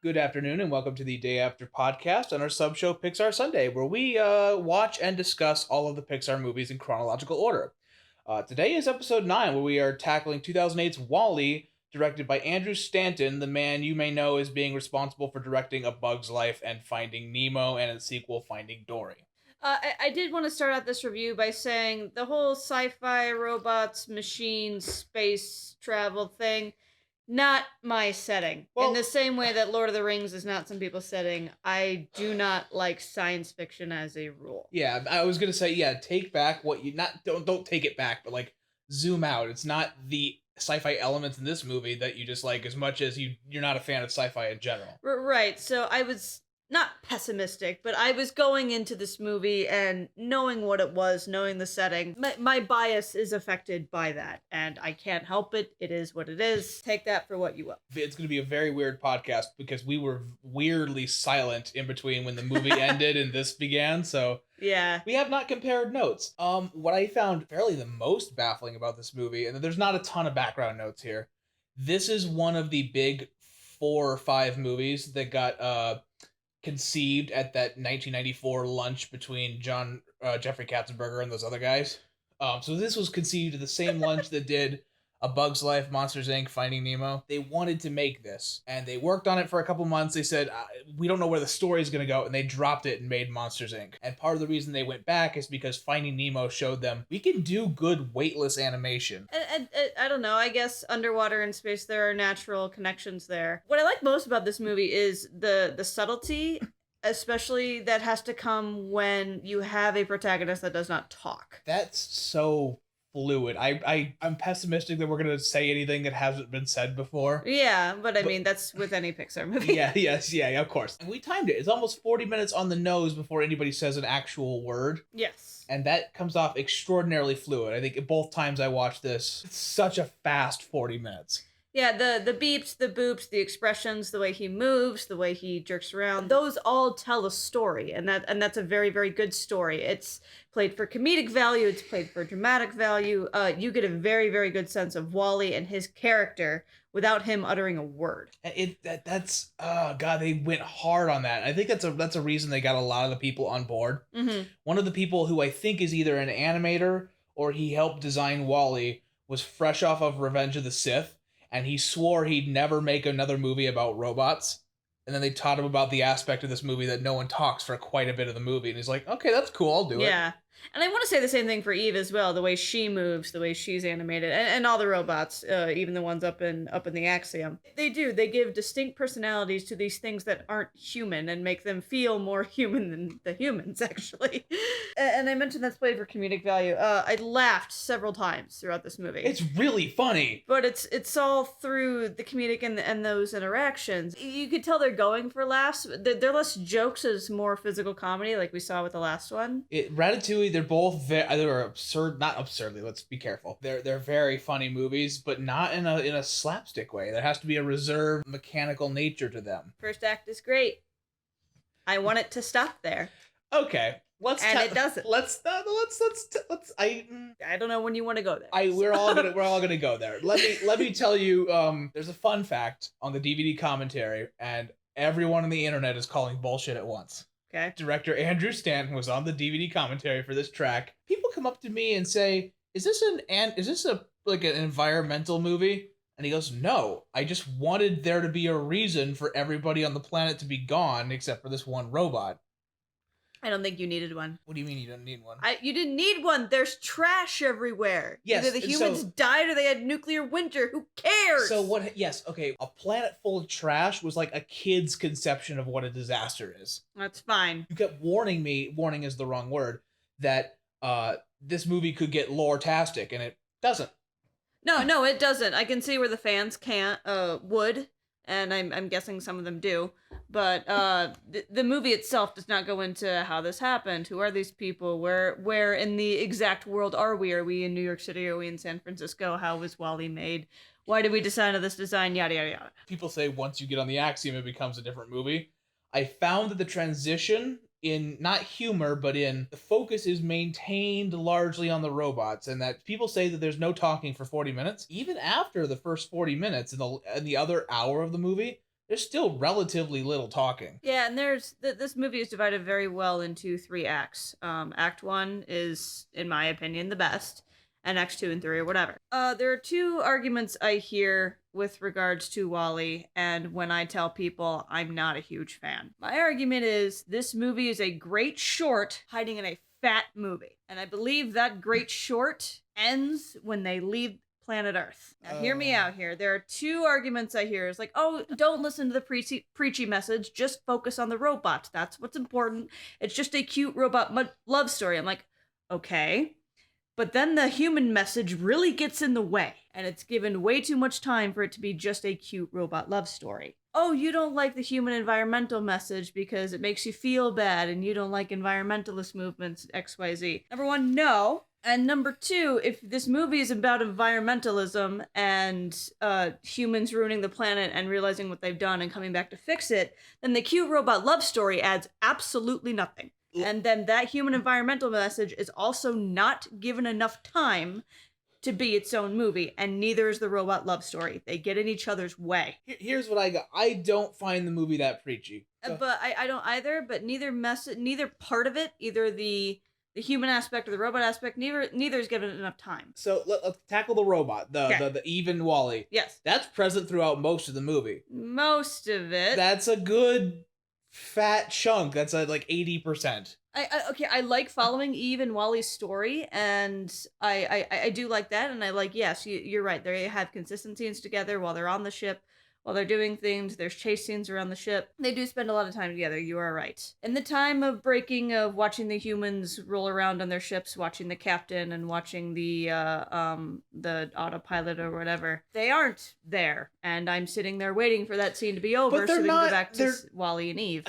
Good afternoon, and welcome to the Day After podcast on our sub show Pixar Sunday, where we watch and discuss all of the Pixar movies in chronological order. Today is episode 9, where we are tackling 2008's Wall-E, directed by Andrew Stanton, the man you may know as being responsible for directing A Bug's Life and Finding Nemo, and its sequel, Finding Dory. I did want to start out this review by saying the whole sci-fi, robots, machines, space travel thing, not my setting. Well- In the same way that Lord of the Rings is not some people's setting, I do not like science fiction as a rule. Yeah, I was gonna say, take back what you don't take it back, but like zoom out. It's not the sci-fi elements in this movie that you just like as much as you're not a fan of sci-fi in general. Right, so I was not pessimistic, but I was going into this movie and knowing what it was, knowing the setting. My bias is affected by that, and I can't help it. It is what it is. Take that for what you will. It's going to be a very weird podcast because we were weirdly silent in between when the movie ended and this began, so yeah, we have not compared notes. What I found fairly the most baffling about this movie, and there's not a ton of background notes here, this is one of the big 4 or 5 movies that got conceived at that 1994 lunch between Jeffrey Katzenberger and those other guys. So this was conceived at the same lunch that did A Bug's Life, Monsters, Inc., Finding Nemo. They wanted to make this, and they worked on it for a couple months. They said, we don't know where the story is going to go, and they dropped it and made Monsters, Inc. And part of the reason they went back is because Finding Nemo showed them, we can do good weightless animation. I don't know. I guess underwater and space, there are natural connections there. What I like most about this movie is the subtlety, especially that has to come when you have a protagonist that does not talk. That's so fluid. I'm pessimistic that we're gonna say anything that hasn't been said before. Yeah, but I mean that's with any Pixar movie. Yeah, of course. And we timed it. It's almost 40 minutes on the nose before anybody says an actual word. Yes. And that comes off extraordinarily fluid. I think both times I watched this, it's such a fast 40 minutes. Yeah, the beeps, the boops, the expressions, the way he moves, the way he jerks around, those all tell a story, and that's a very, very good story. It's played for comedic value, it's played for dramatic value. You get a very, very good sense of Wall-E and his character without him uttering a word. That's oh god, they went hard on that. I think that's a reason they got a lot of the people on board. Mm-hmm. One of the people who I think is either an animator or he helped design Wall-E was fresh off of Revenge of the Sith. And he swore he'd never make another movie about robots. And then they taught him about the aspect of this movie that no one talks for quite a bit of the movie. And he's like, okay, that's cool, I'll do it. Yeah. And I want to say the same thing for Eve as well, the way she moves, the way she's animated, and all the robots, even the ones up in the Axiom. They give distinct personalities to these things that aren't human and make them feel more human than the humans, actually. And I mentioned that's played for comedic value. I laughed several times throughout this movie. It's really funny. But it's all through the comedic and those interactions. You could tell they're going for laughs. They're less jokes as more physical comedy, like we saw with the last one. Ratatouille, they're both they're absurd, not absurdly, let's be careful. They're very funny movies, but not in a slapstick way. There has to be a reserved mechanical nature to them. First act is great. I want it to stop there. Okay. It doesn't. I don't know when you want to go there. We're all gonna go there. Let me tell you. There's a fun fact on the DVD commentary, and everyone on the internet is calling bullshit at once. Okay. Director Andrew Stanton was on the DVD commentary for this track. People come up to me and say, "Is this an environmental movie?" And he goes, "No, I just wanted there to be a reason for everybody on the planet to be gone except for this one robot." I don't think you needed one. What do you mean you don't need one? You didn't need one. There's trash everywhere. Yes. Either the humans died or they had nuclear winter. Who cares? So what? Yes. Okay. A planet full of trash was like a kid's conception of what a disaster is. That's fine. You kept warning me. Warning is the wrong word. That this movie could get lore-tastic, and it doesn't. No, it doesn't. I can see where the fans would, and I'm guessing some of them do. But the movie itself does not go into how this happened. Who are these people? Where in the exact world are we? Are we in New York City? Are we in San Francisco? How was Wall-E made? Why did we decide on this design? Yada, yada, yada. People say once you get on the Axiom, it becomes a different movie. I found that the transition in not humor, but in the focus is maintained largely on the robots, and that people say that there's no talking for 40 minutes. Even after the first 40 minutes in the other hour of the movie, there's still relatively little talking. Yeah, and this movie is divided very well into 3 acts. Act 1 is, in my opinion, the best, and Acts 2 and 3 or whatever. There are 2 arguments I hear with regards to WALL-E, and when I tell people I'm not a huge fan. My argument is this movie is a great short hiding in a fat movie, and I believe that great short ends when they leave planet Earth. Now, hear me out here. There are 2 arguments I hear. It's like, oh, don't listen to the preachy message. Just focus on the robots. That's what's important. It's just a cute robot love story. I'm like, okay. But then the human message really gets in the way, and it's given way too much time for it to be just a cute robot love story. Oh, you don't like the human environmental message because it makes you feel bad, and you don't like environmentalist movements, XYZ. Number 1, no. And number 2, if this movie is about environmentalism and humans ruining the planet and realizing what they've done and coming back to fix it, then the cute robot love story adds absolutely nothing. And then that human environmental message is also not given enough time to be its own movie, and neither is the robot love story. They get in each other's way. Here's what I got. I don't find the movie that preachy. But I don't either, but neither part of it, either the human aspect or the robot aspect, neither is given enough time. So let's tackle the robot, the even WALL-E. Yes. That's present throughout most of the movie. Most of it. That's a good fat chunk. That's like 80%. I like following Eve and WALL-E's story, and I do like that, and I like, yes, you're right, they have consistencies together while they're on the ship, while they're doing things, there's chase scenes around the ship. They do spend a lot of time together, you are right. In the time of breaking, of watching the humans roll around on their ships, watching the captain and watching the autopilot or whatever, they aren't there. And I'm sitting there waiting for that scene to be over so they can go back to WALL-E and Eve.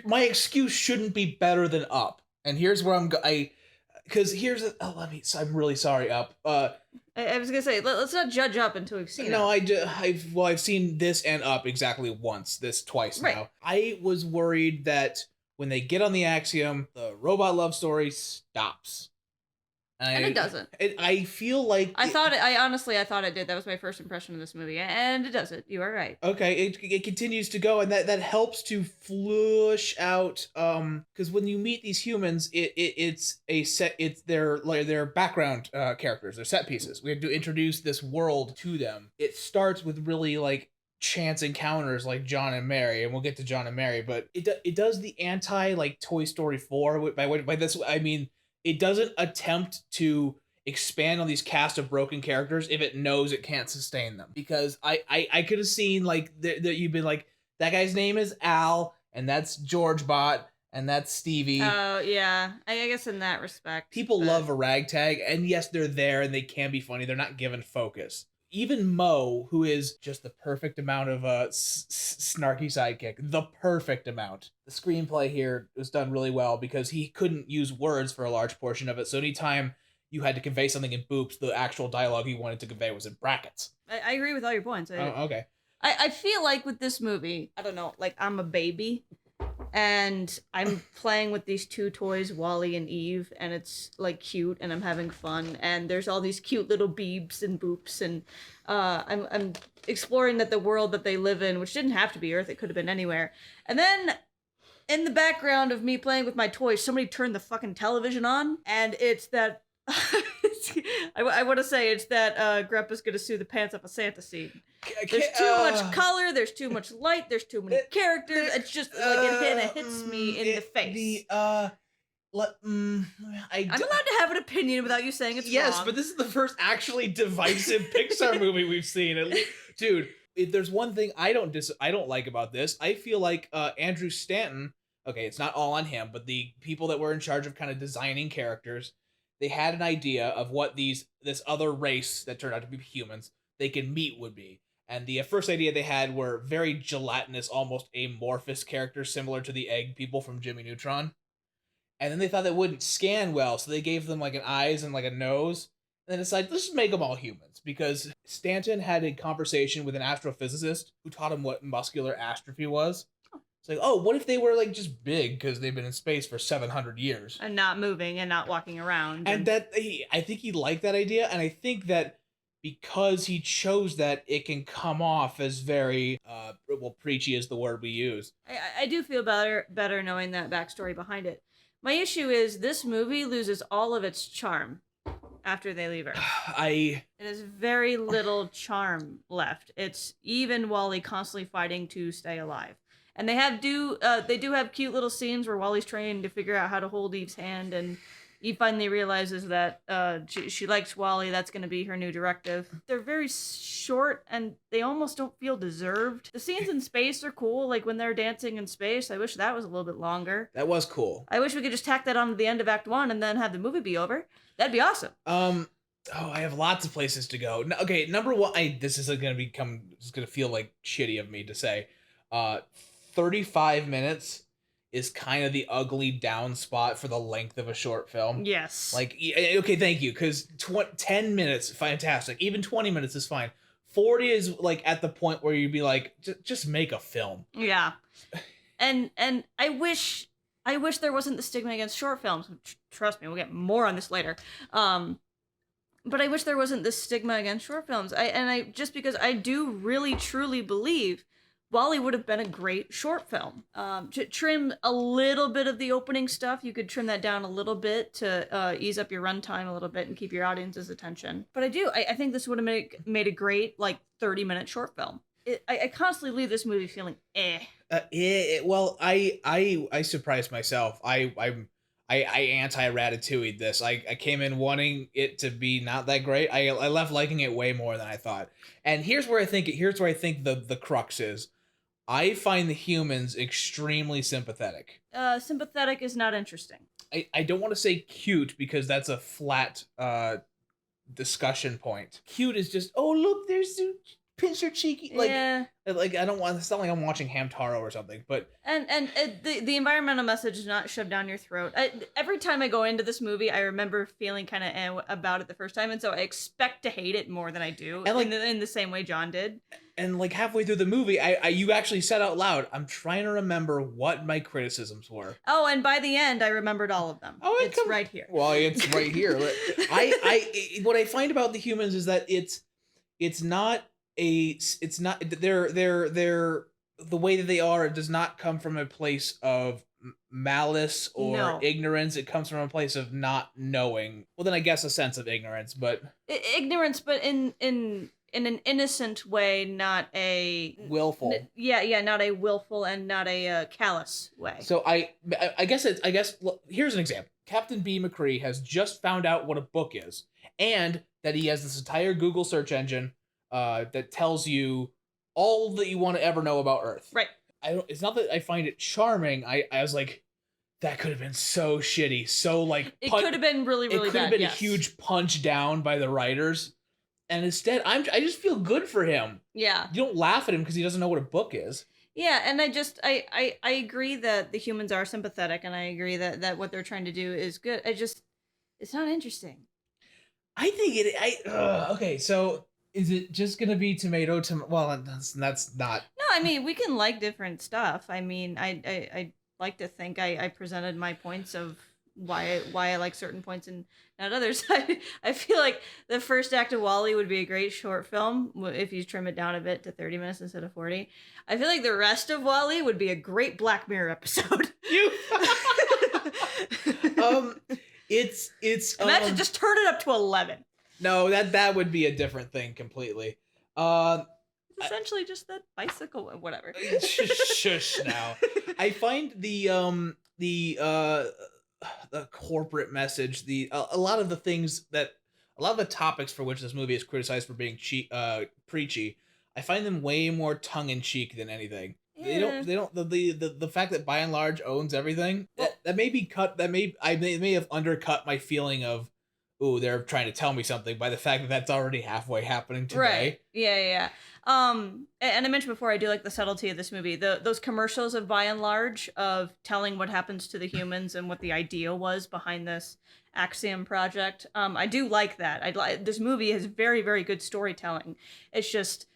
My excuse shouldn't be better than Up. And here's where I'm I'm really sorry, Up. I was gonna say, let's not judge Up until we've seen it. No, I've seen this and Up exactly once, twice right. now. I was worried that when they get on the Axiom, the robot love story stops. And it doesn't. I feel like I honestly thought it did. That was my first impression of this movie, and it doesn't. You are right. Okay, it continues to go, and that helps to flush out. Because when you meet these humans, it's their background characters, their set pieces. We have to introduce this world to them. It starts with really like chance encounters like John and Mary, and we'll get to John and Mary, but it does the anti like Toy Story 4. By this I mean, it doesn't attempt to expand on these cast of broken characters if it knows it can't sustain them. Because I could have seen like that you've been like, that guy's name is Al, and that's George Bot, and that's Stevie. Oh yeah, I guess in that respect, people love a ragtag, and yes, they're there and they can be funny. They're not given focus. Even Mo, who is just the perfect amount of snarky sidekick, the perfect amount. The screenplay here was done really well because he couldn't use words for a large portion of it. So anytime you had to convey something in boops, the actual dialogue he wanted to convey was in brackets. I agree with all your points. Okay. I feel like with this movie, I don't know, like I'm a baby, and I'm playing with these 2 toys, WALL-E and Eve, and it's like cute, and I'm having fun, and there's all these cute little beeps and boops, and I'm exploring the world that they live in, which didn't have to be Earth, it could have been anywhere. And then in the background of me playing with my toys, somebody turned the fucking television on, and it's that I want to say it's that Grandpa's gonna sue the pants off a Santa scene. There's too much color, there's too much light, there's too many characters. It's just like it hits me in the face. I'm allowed to have an opinion without you saying it's wrong. Yes, but this is the first actually divisive Pixar movie we've seen. At least, dude, if there's one thing I don't like about this, I feel like Andrew Stanton. Okay, it's not all on him, but the people that were in charge of kind of designing characters, they had an idea of what this other race that turned out to be humans they could meet would be. And the first idea they had were very gelatinous, almost amorphous characters similar to the egg people from Jimmy Neutron. And then they thought that wouldn't scan well, so they gave them like an eyes and like a nose. And then decided, let's just make them all humans. Because Stanton had a conversation with an astrophysicist who taught him what muscular atrophy was. It's like, oh, what if they were like just big because they've been in space for 700 years? And not moving and not walking around. And that, I think he liked that idea. And I think that because he chose that, it can come off as very preachy is the word we use. I do feel better knowing that backstory behind it. My issue is this movie loses all of its charm after they leave Earth. It has very little charm left. It's even Wally constantly fighting to stay alive. And they do have cute little scenes where Wally's trying to figure out how to hold Eve's hand, and Eve finally realizes that she likes Wally. That's going to be her new directive. They're very short, and they almost don't feel deserved. The scenes in space are cool, like when they're dancing in space. I wish that was a little bit longer. That was cool. I wish we could just tack that on to the end of Act 1 and then have the movie be over. That'd be awesome. I have lots of places to go. Okay, number one, this is gonna feel like shitty of me to say. 35 minutes is kind of the ugly down spot for the length of a short film. Yes. Like, okay, thank you, because 10 minutes, fantastic. Even 20 minutes is fine. 40 is like at the point where you'd be like, just make a film. Yeah. And I wish there wasn't the stigma against short films. Trust me, we'll get more on this later. But I wish there wasn't this stigma against short films. Just because I do really truly believe Wally would have been a great short film. To trim a little bit of the opening stuff, you could trim that down a little bit to ease up your runtime a little bit and keep your audience's attention. But I think this would have made a great 30-minute short film. I constantly leave this movie feeling Well, I surprised myself. I anti-Ratatouille this. I came in wanting it to be not that great. I left liking it way more than I thought. And here's where I think the crux is. I find the humans extremely sympathetic. Sympathetic is not interesting. I don't want to say cute because that's a flat discussion point. Cute is just, oh look, there's pinch your cheeky, like I don't want, it's not like I'm watching Hamtaro or something, but the environmental message is not shoved down your throat. Every time I go into this movie, I remember feeling kind of about it the first time, and so I expect to hate it more than I do, and in the same way John did. And like halfway through the movie, you actually said out loud, I'm trying to remember what my criticisms were. Oh, and by the end, I remember all of them. Oh, it's right here. Well, it's right here. What I find about the humans is that it's not they're the way that they are, it does not come from a place of malice or ignorance. It comes from a place of not knowing. Well, then I guess a sense of ignorance, but ignorance, but in an innocent way, not a willful. Not a willful and not a callous way. So I guess here's an example. Captain B. McCree has just found out what a book is, and that he has this entire Google search engine that tells you all that you want to ever know about Earth. Right. It's not that I find it charming. I was like, that could have been so shitty. So like, it could have been really, really bad. It could have been a huge punch down by the writers. And instead, I just feel good for him. Yeah. You don't laugh at him because he doesn't know what a book is. Yeah, and I agree that the humans are sympathetic, and I agree that what they're trying to do is good. It's not interesting. I think okay, so is it just gonna be tomato? Well, that's not. No, I mean, we can like different stuff. I mean, I like to think I presented my points of why I like certain points and not others. I feel like the first act of WALL-E would be a great short film if you trim it down a bit to 30 minutes instead of 40. I feel like the rest of WALL-E would be a great Black Mirror episode. Imagine just turn it up to 11. No, that would be a different thing completely. Essentially just that bicycle, whatever. Shush now. I find the corporate message, a lot of the topics for which this movie is criticized for being preachy, I find them way more tongue in cheek than anything. Yeah. They don't the fact that by and large owns everything, that may have undercut my feeling of, ooh, they're trying to tell me something, by the fact that that's already halfway happening today. Right. Yeah. And I mentioned before, I do like the subtlety of this movie. Those commercials of by and large of telling what happens to the humans and what the idea was behind this Axiom project. I do like that. This movie has very, very good storytelling. It's just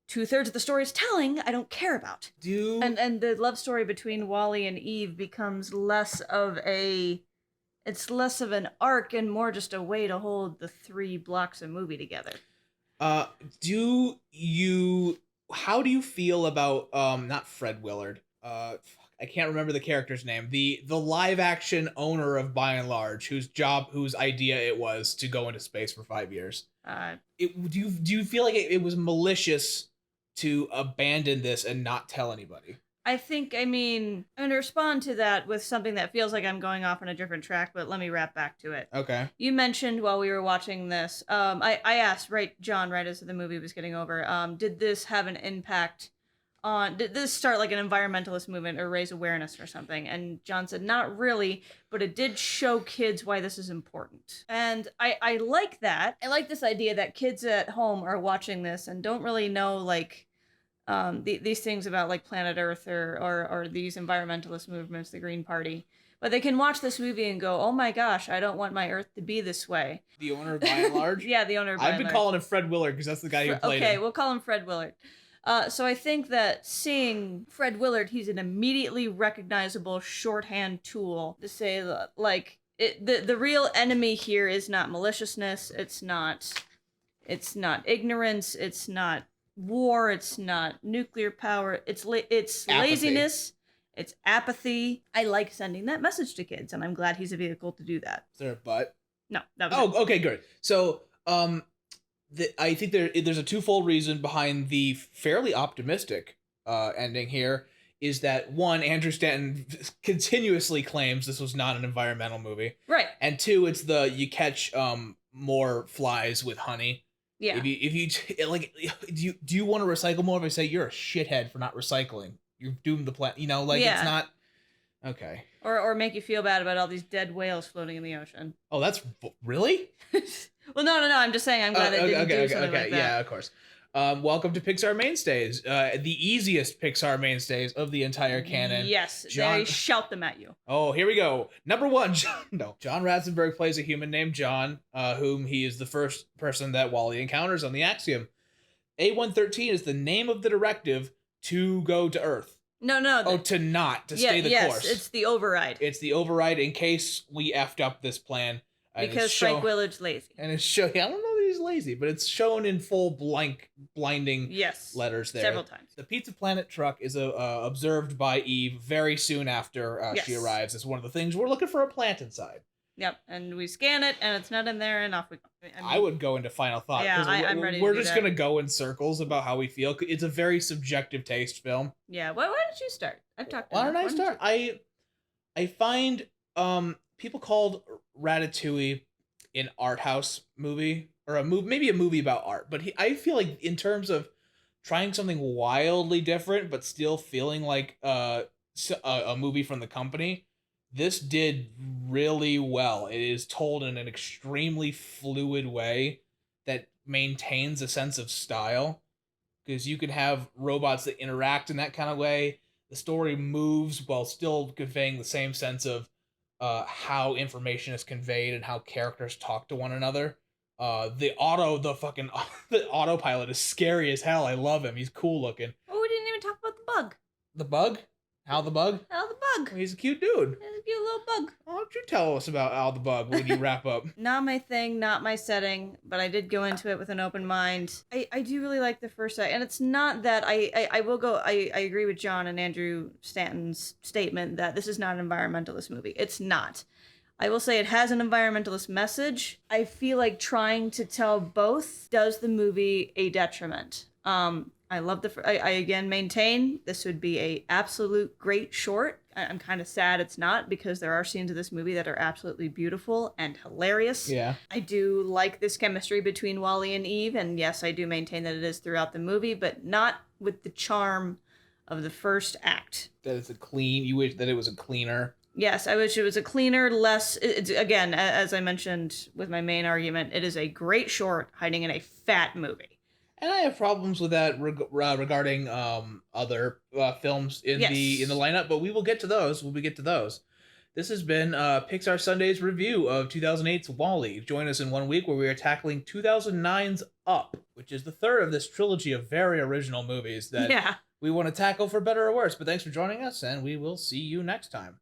2/3 of the story is telling I don't care about. And the love story between Wally and Eve becomes less of an arc and more just a way to hold the 3 blocks of movie together. Uh, do you? How do you feel about not Fred Willard? Fuck, I can't remember the character's name. The live action owner of By and Large, whose idea it was to go into space for 5 years. Uh, Do you feel like it was malicious to abandon this and not tell anybody? I think, I mean, I'm going to respond to that with something that feels like I'm going off on a different track, but let me wrap back to it. Okay. You mentioned while we were watching this, I asked, right, John, right as the movie was getting over, did this have an impact on, did this start like an environmentalist movement or raise awareness or something? And John said, not really, but it did show kids why this is important. And I like that. I like this idea that kids at home are watching this and don't really know, like, these things about like planet Earth or these environmentalist movements, the Green Party. But they can watch this movie and go, "Oh my gosh, I don't want my Earth to be this way." The owner of By and Large? Yeah, the owner of By I've and been Large. calling him Fred Willard because that's the guy who played Okay, him. we'll call him Fred Willard. So I think that seeing Fred Willard, he's an immediately recognizable shorthand tool to say that, like, the real enemy here is not maliciousness, it's not ignorance, it's not war, it's not nuclear power, it's laziness, it's apathy. I like sending that message to kids, and I'm glad he's a vehicle to do that. Is there a butt? No, that was it. Okay, good. So, I think there's a twofold reason behind the fairly optimistic ending here. Is that one, Andrew Stanton continuously claims this was not an environmental movie, Right. and two, it's the you catch more flies with honey. Yeah. If you like, do you want to recycle more? If I say you're a shithead for not recycling, you're doomed the planet. You know, like Yeah. it's not okay. Or make you feel bad about all these dead whales floating in the ocean. Oh, that's really. Well, no. I'm just saying I'm glad they didn't do something like that. Yeah, of course. Welcome to Pixar Mainstays, the easiest Pixar Mainstays of the entire canon. Yes, John- they shout them at you. Oh, here we go. Number one, John Ratzenberg plays a human named John, whom he is the first person that Wally encounters on the Axiom. A113 is the name of the directive to go to Earth. No. To stay the course. It's the override. It's the override in case we effed up this plan. Because Frank Willard's lazy. And it's shown. I don't know that he's lazy, but it's shown in full blinding letters there. Several times. The Pizza Planet truck is observed by Eve very soon after she arrives. It's one of the things we're looking for a plant inside. Yep, and we scan it, and it's not in there, and off we go. I would go into final thought. Yeah, I'm ready. We're just gonna go in circles about how we feel. It's a very subjective taste film. Yeah. Why don't you start? I've talked. Why don't I start? I find people called Ratatouille an art house movie or maybe a movie about art, but I feel like in terms of trying something wildly different but still feeling like a movie from the company, this did really well. It is told in an extremely fluid way that maintains a sense of style, because you can have robots that interact in that kind of way. The story moves while still conveying the same sense of how information is conveyed and how characters talk to one another. The autopilot is scary as hell. I love him. He's cool looking. Oh, we didn't even talk about the bug. The bug? Al the bug? Al the bug. He's a cute dude. He's a cute little bug. Why don't you tell us about Al the bug when you wrap up? Not my thing, not my setting, but I did go into it with an open mind. I do really like the first act, and it's not that I will go. I agree with John and Andrew Stanton's statement that this is not an environmentalist movie. It's not. I will say it has an environmentalist message. I feel like trying to tell both does the movie a detriment. I love I again maintain this would be a absolute great short. I'm kind of sad it's not, because there are scenes of this movie that are absolutely beautiful and hilarious. Yeah. I do like this chemistry between Wally and Eve, and yes, I do maintain that it is throughout the movie, but not with the charm of the first act. That it's you wish that it was a cleaner. Yes, I wish it was a cleaner, less... It's, again, as I mentioned with my main argument, it is a great short hiding in a fat movie. And I have problems with that regarding other films in the lineup, but we will get to those when we get to those. This has been Pixar Sunday's review of 2008's WALL-E. Join us in 1 week where we are tackling 2009's Up, which is the third of this trilogy of very original movies that we want to tackle for better or worse. But thanks for joining us, and we will see you next time.